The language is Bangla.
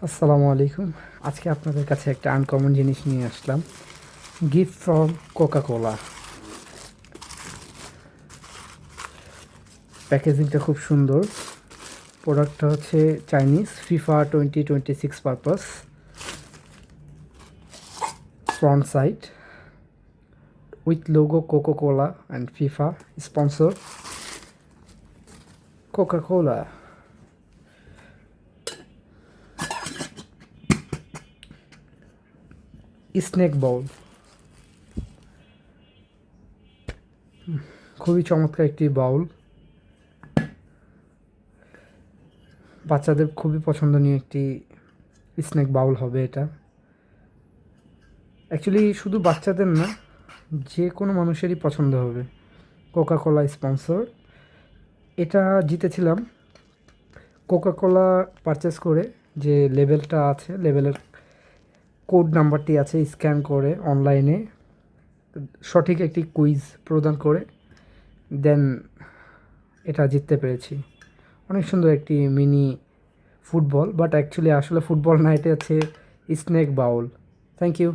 আসসালামু আলাইকুম। আজকে আপনাদের কাছে একটা আনকমন জিনিস নিয়ে আসলাম। Gift from Coca Cola. প্যাকেজিংটা খুব সুন্দর। প্রোডাক্টটা হচ্ছে Chinese FIFA 2026 purpose. Front side with logo Coca Cola and FIFA sponsor Coca Cola. Snake ball, খুবই চমৎকার একটি বাউল। বাচ্চাদের খুবই পছন্দনীয় একটি স্নেক বাউল হবে এটা। অ্যাকচুয়ালি শুধু বাচ্চাদের না, যে কোনো মানুষেরই পছন্দ হবে। Coca Cola sponsor. এটা জিতেছিলাম কোকা কোলা পারচেস করে। যে লেবেলটা আছে, লেবেলের কোড নাম্বারটি আছে, স্ক্যান করে অনলাইনে সঠিক একটি কুইজ প্রদান করে দেন এটা জিততে পেরেছি। অনেক সুন্দর একটি মিনি ফুটবল, বাট অ্যাকচুয়ালি আসলে ফুটবল না, এটা হচ্ছে স্নেক বাউল। Thank you.